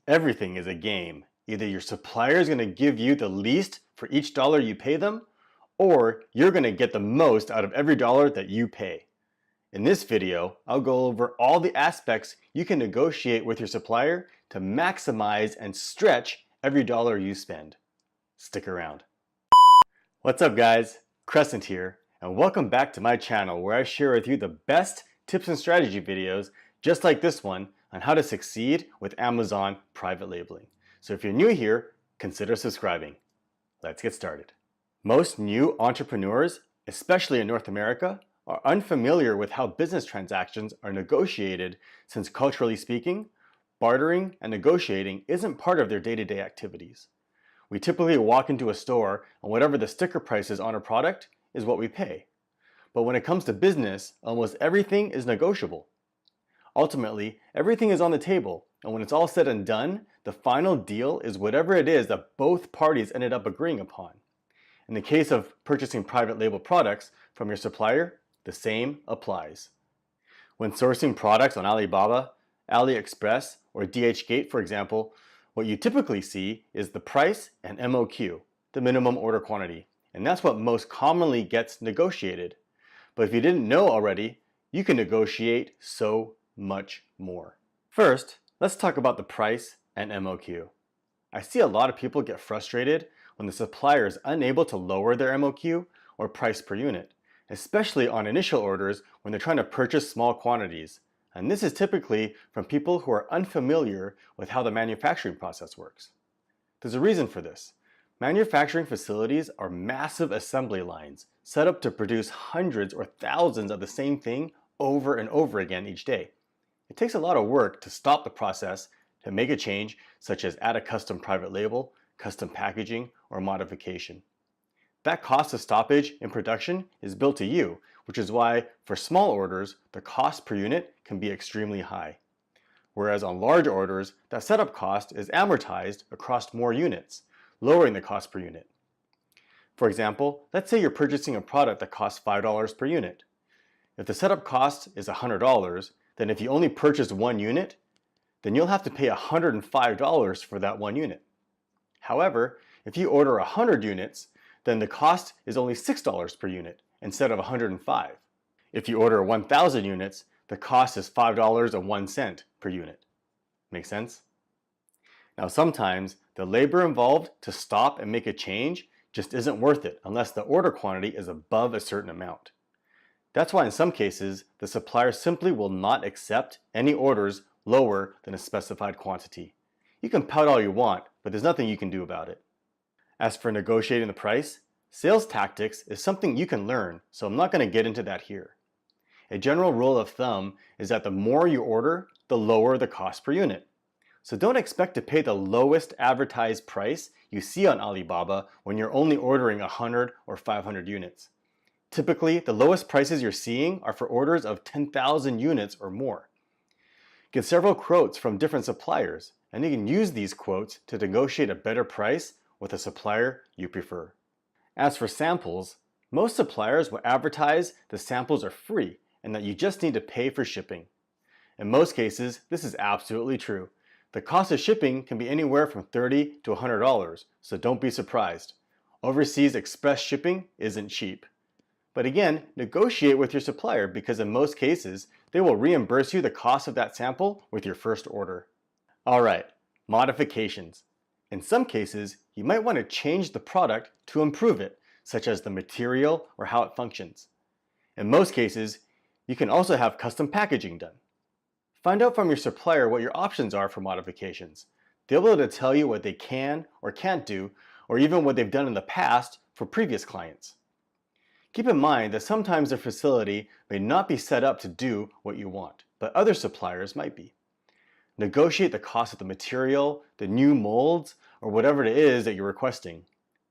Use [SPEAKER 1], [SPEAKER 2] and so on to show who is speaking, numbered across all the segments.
[SPEAKER 1] Everything is a game. Either your supplier is going to give you the least for each dollar you pay them, or you're going to get the most out of every dollar that you pay. In this video, I'll go over all the aspects you can negotiate with your supplier to maximize and stretch every dollar you spend. Stick around. What's up guys? Crescent here, and welcome back to my channel where I share with you the best tips and strategy videos just like this one on how to succeed with Amazon private labeling. So if you're new here, consider subscribing. Let's get started. Most new entrepreneurs, especially in North America, are unfamiliar with how business transactions are negotiated since culturally speaking, bartering and negotiating isn't part of their day-to-day activities. We typically walk into a store and whatever the sticker price is on a product is what we pay. But when it comes to business, almost everything is negotiable. Ultimately, everything is on the table, and when it's all said and done, the final deal is whatever it is that both parties ended up agreeing upon. In the case of purchasing private label products from your supplier, the same applies. When sourcing products on Alibaba, AliExpress, or DHgate, for example, what you typically see is the price and MOQ, the minimum order quantity, and that's what most commonly gets negotiated. But if you didn't know already, you can negotiate so much more. First, let's talk about the price and MOQ. I see a lot of people get frustrated when the supplier is unable to lower their MOQ or price per unit, especially on initial orders when they're trying to purchase small quantities. And this is typically from people who are unfamiliar with how the manufacturing process works. There's a reason for this. Manufacturing facilities are massive assembly lines set up to produce hundreds or thousands of the same thing over and over again each day. It takes a lot of work to stop the process to make a change, such as add a custom private label, custom packaging, or modification. That cost of stoppage in production is billed to you, which is why for small orders, the cost per unit can be extremely high. Whereas on large orders, that setup cost is amortized across more units, lowering the cost per unit. For example, let's say you're purchasing a product that costs $5 per unit. If the setup cost is $100, then if you only purchase one unit, then you'll have to pay $105 for that one unit. However, if you order 100 units, then the cost is only $6 per unit instead of $105. If you order 1,000 units, the cost is $5.01 per unit. Make sense? Now sometimes the labor involved to stop and make a change just isn't worth it unless the order quantity is above a certain amount. That's why in some cases, the supplier simply will not accept any orders lower than a specified quantity. You can pout all you want, but there's nothing you can do about it. As for negotiating the price, sales tactics is something you can learn, so I'm not going to get into that here. A general rule of thumb is that the more you order, the lower the cost per unit. So don't expect to pay the lowest advertised price you see on Alibaba when you're only ordering 100 or 500 units. Typically, the lowest prices you're seeing are for orders of 10,000 units or more. Get several quotes from different suppliers, and you can use these quotes to negotiate a better price with a supplier you prefer. As for samples, most suppliers will advertise the samples are free and that you just need to pay for shipping. In most cases, this is absolutely true. The cost of shipping can be anywhere from $30 to $100, so don't be surprised. Overseas express shipping isn't cheap. But again, negotiate with your supplier because in most cases, they will reimburse you the cost of that sample with your first order. Alright, modifications. In some cases, you might want to change the product to improve it, such as the material or how it functions. In most cases, you can also have custom packaging done. Find out from your supplier what your options are for modifications. They'll be able to tell you what they can or can't do, or even what they've done in the past for previous clients. Keep in mind that sometimes their facility may not be set up to do what you want, but other suppliers might be. Negotiate the cost of the material, the new molds, or whatever it is that you're requesting.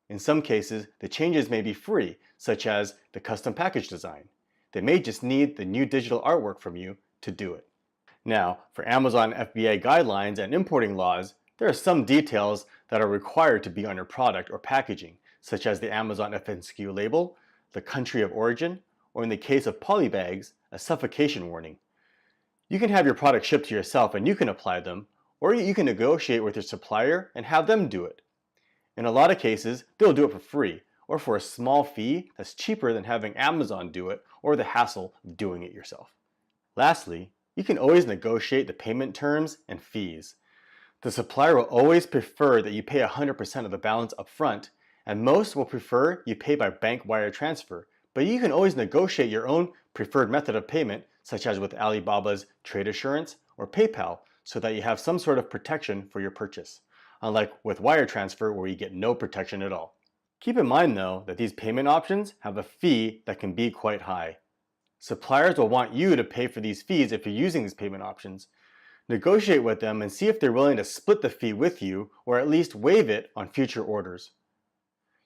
[SPEAKER 1] In some cases, the changes may be free, such as the custom package design. They may just need the new digital artwork from you to do it. Now, for Amazon FBA guidelines and importing laws, there are some details that are required to be on your product or packaging, such as the Amazon FNSKU label, the country of origin, or in the case of polybags, a suffocation warning. You can have your product shipped to yourself and you can apply them, or you can negotiate with your supplier and have them do it. In a lot of cases, they'll do it for free or for a small fee that's cheaper than having Amazon do it or the hassle of doing it yourself. Lastly, you can always negotiate the payment terms and fees. The supplier will always prefer that you pay 100% of the balance up front, and most will prefer you pay by bank wire transfer, but you can always negotiate your own preferred method of payment, such as with Alibaba's Trade Assurance or PayPal, so that you have some sort of protection for your purchase, unlike with wire transfer where you get no protection at all. Keep in mind though that these payment options have a fee that can be quite high. Suppliers will want you to pay for these fees if you're using these payment options. Negotiate with them and see if they're willing to split the fee with you or at least waive it on future orders.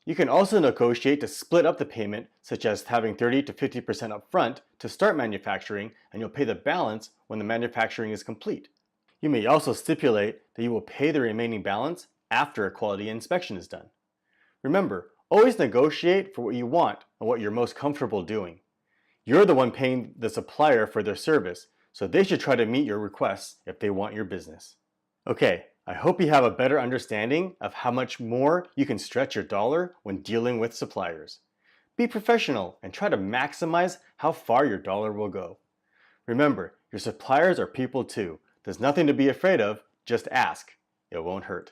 [SPEAKER 1] You can also negotiate to split up the payment, such as having 30 to 50% up front to start manufacturing, and you'll pay the balance when the manufacturing is complete. You may also stipulate that you will pay the remaining balance after a quality inspection is done. Remember, always negotiate for what you want and what you're most comfortable doing. You're the one paying the supplier for their service, so they should try to meet your requests if they want your business. Okay, I hope you have a better understanding of how much more you can stretch your dollar when dealing with suppliers. Be professional and try to maximize how far your dollar will go. Remember, your suppliers are people too. There's nothing to be afraid of, just ask. It won't hurt.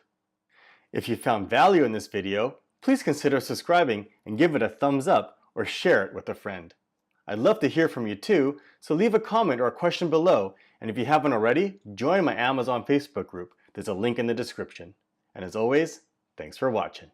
[SPEAKER 1] If you found value in this video, please consider subscribing and give it a thumbs up or share it with a friend. I'd love to hear from you too, so leave a comment or a question below, and if you haven't already, join my Amazon Facebook group. There's a link in the description. And as always, thanks for watching.